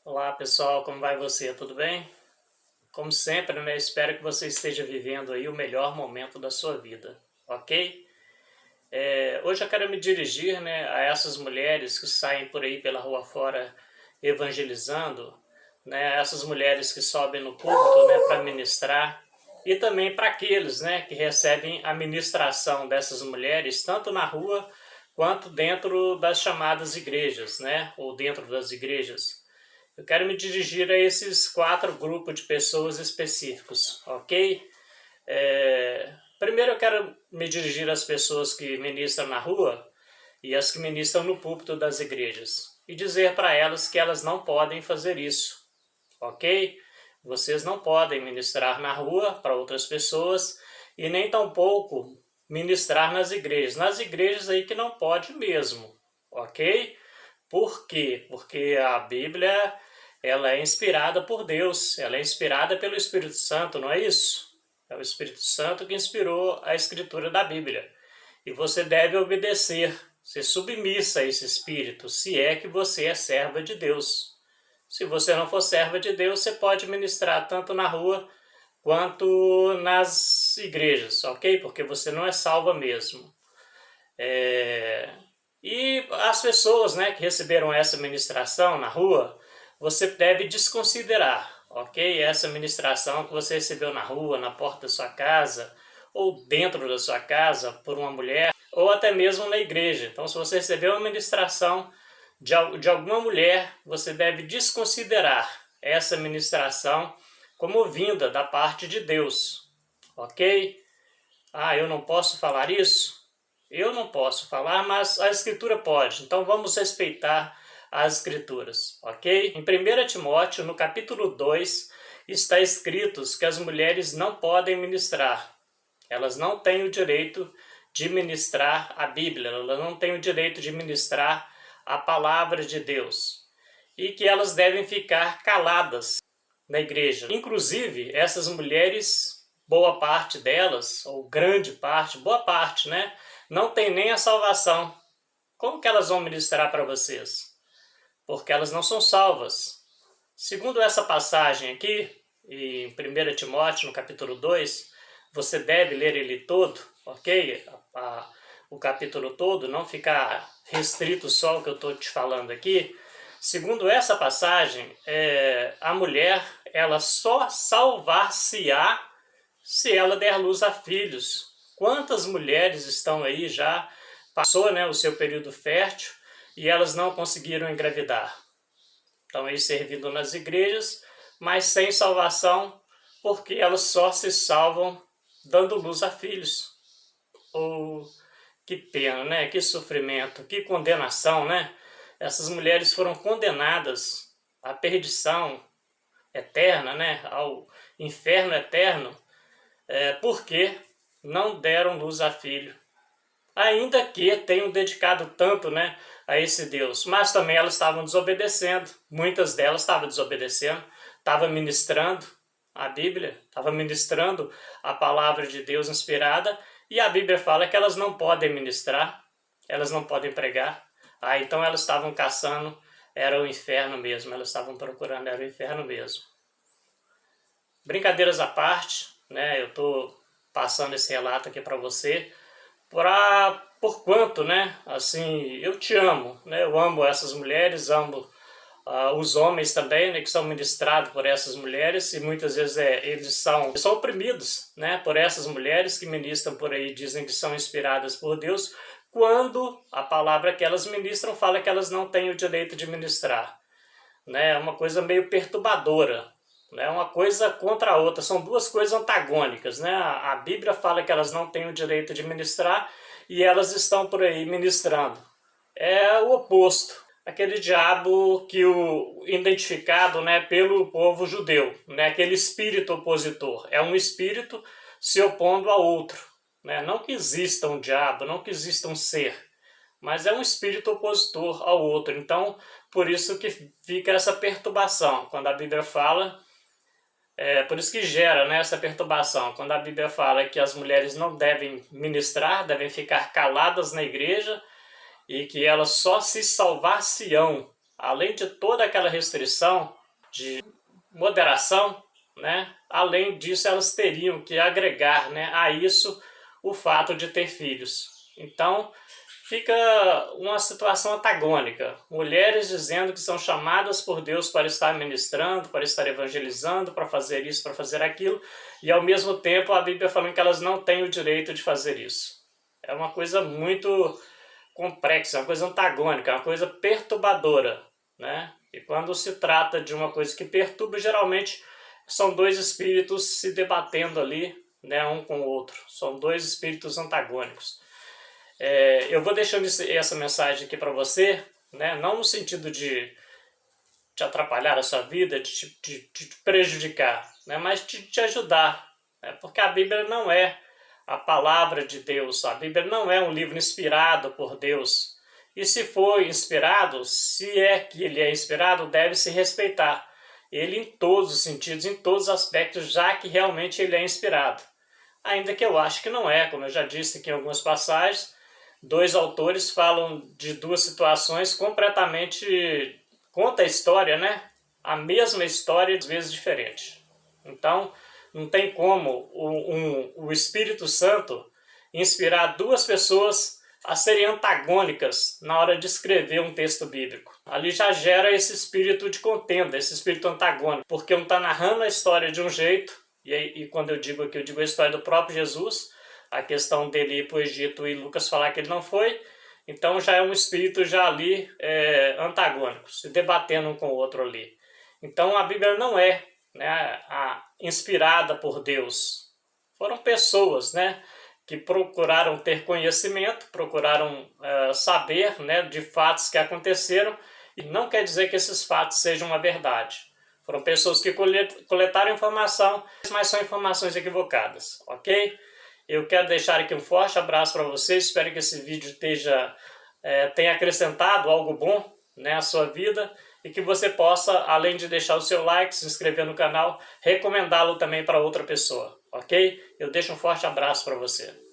Olá pessoal, como vai você? Tudo bem? Como sempre, né? Espero que você esteja vivendo aí o melhor momento da sua vida, ok? Hoje eu quero me dirigir, né, a essas mulheres que saem por aí pela rua fora evangelizando, né, essas mulheres que sobem no púlpito, né, para ministrar, e também para aqueles, né, que recebem a ministração dessas mulheres, tanto na rua quanto dentro das chamadas igrejas, né, ou dentro das igrejas. Eu quero me dirigir a esses quatro grupos de pessoas específicos, ok? Primeiro eu quero me dirigir às pessoas que ministram na rua e as que ministram no púlpito das igrejas e dizer para elas que elas não podem fazer isso, ok? Vocês não podem ministrar na rua para outras pessoas e nem tampouco ministrar nas igrejas. Nas igrejas aí que não pode mesmo, ok? Por quê? Porque a Bíblia ela é inspirada por Deus, ela é inspirada pelo Espírito Santo, não é isso? É o Espírito Santo que inspirou a escritura da Bíblia. E você deve obedecer, ser submissa a esse Espírito, se é que você é serva de Deus. Se você não for serva de Deus, você pode ministrar tanto na rua quanto nas igrejas, ok? Porque você não é salva mesmo. E as pessoas, né, que receberam essa ministração na rua, você deve desconsiderar, ok? Essa ministração que você recebeu na rua, na porta da sua casa, ou dentro da sua casa, por uma mulher, ou até mesmo na igreja. Então, se você recebeu uma ministração de alguma mulher, você deve desconsiderar essa ministração como vinda da parte de Deus, ok? Ah, eu não posso falar isso? Eu não posso falar, mas a Escritura pode. Então vamos respeitar as Escrituras, ok? Em 1 Timóteo, no capítulo 2, está escrito que as mulheres não podem ministrar. Elas não têm o direito de ministrar a Bíblia, elas não têm o direito de ministrar a palavra de Deus. E que elas devem ficar caladas na igreja. Inclusive, essas mulheres, boa parte delas, ou grande parte, boa parte, né? Não tem nem a salvação. Como que elas vão ministrar para vocês? Porque elas não são salvas. Segundo essa passagem aqui, em 1 Timóteo, no capítulo 2, você deve ler ele todo, ok? O capítulo todo, não ficar restrito só ao que eu estou te falando aqui. Segundo essa passagem, a mulher ela só salvar-se-á se ela der luz a filhos. Quantas mulheres estão aí já, passou, né, o seu período fértil e elas não conseguiram engravidar? Estão aí servindo nas igrejas, mas sem salvação, porque elas só se salvam dando luz a filhos. Oh, que pena, né? Que sofrimento, que condenação, né? Essas mulheres foram condenadas à perdição eterna, né? Ao inferno eterno, porque não deram luz a filho. Ainda que tenham dedicado tanto, né, a esse Deus, mas também elas estavam desobedecendo. Muitas delas estavam desobedecendo, estavam ministrando a Bíblia, estavam ministrando a palavra de Deus inspirada, e a Bíblia fala que elas não podem ministrar, elas não podem pregar. Então elas estavam caçando, era o inferno mesmo, elas estavam procurando, era o inferno mesmo. Brincadeiras à parte, né, eu estou passando esse relato aqui para você, por quanto, né, assim, eu te amo, né, eu amo essas mulheres, amo os homens também, né, que são ministrados por essas mulheres, e muitas vezes eles são oprimidos, né, por essas mulheres que ministram por aí, dizem que são inspiradas por Deus, quando a palavra que elas ministram fala que elas não têm o direito de ministrar. Né, é uma coisa meio perturbadora, né, uma coisa contra a outra, são duas coisas antagônicas. Né? A Bíblia fala que elas não têm o direito de ministrar e elas estão por aí ministrando. É o oposto. Aquele diabo que identificado, né, pelo povo judeu, né, aquele espírito opositor, é um espírito se opondo a outro, né? Não que exista um diabo, não que exista um ser, mas é um espírito opositor ao outro. Então, por isso que fica essa perturbação, quando a Bíblia fala, por isso que gera, né, essa perturbação, quando a Bíblia fala que as mulheres não devem ministrar, devem ficar caladas na igreja, e que elas só se salvar-se-ão além de toda aquela restrição de moderação, né, além disso elas teriam que agregar, né, a isso o fato de ter filhos. Então fica uma situação antagônica. Mulheres dizendo que são chamadas por Deus para estar ministrando, para estar evangelizando, para fazer isso, para fazer aquilo, e ao mesmo tempo a Bíblia falando que elas não têm o direito de fazer isso. É uma coisa muito complexa, uma coisa antagônica, uma coisa perturbadora, né? E quando se trata de uma coisa que perturba, geralmente são dois espíritos se debatendo ali, né, um com o outro. São dois espíritos antagônicos. Eu vou deixando essa mensagem aqui para você, né, não no sentido de te atrapalhar a sua vida, de te prejudicar, né, mas de te ajudar, né, porque a Bíblia não é a palavra de Deus, a Bíblia não é um livro inspirado por Deus. E se for inspirado, se é que ele é inspirado, deve se respeitar ele em todos os sentidos, em todos os aspectos, já que realmente ele é inspirado. Ainda que eu acho que não é, como eu já disse aqui em algumas passagens, dois autores falam de duas situações completamente, conta a história, né? A mesma história, às vezes diferente. Então, não tem como o Espírito Santo inspirar duas pessoas a serem antagônicas na hora de escrever um texto bíblico. Ali já gera esse espírito de contenda, esse espírito antagônico, porque um está narrando a história de um jeito, e quando eu digo aqui, eu digo a história do próprio Jesus, a questão dele ir para o Egito e Lucas falar que ele não foi, então já é um espírito já ali antagônico, se debatendo um com o outro ali. Então a Bíblia não é, né, inspirada por Deus. Foram pessoas, né, que procuraram ter conhecimento, procuraram saber, né, de fatos que aconteceram, e não quer dizer que esses fatos sejam uma verdade. Foram pessoas que coletaram informação, mas são informações equivocadas, ok? Eu quero deixar aqui um forte abraço para vocês, espero que esse vídeo tenha acrescentado algo bom, né, à sua vida, e que você possa, além de deixar o seu like, se inscrever no canal, recomendá-lo também para outra pessoa, ok? Eu deixo um forte abraço para você.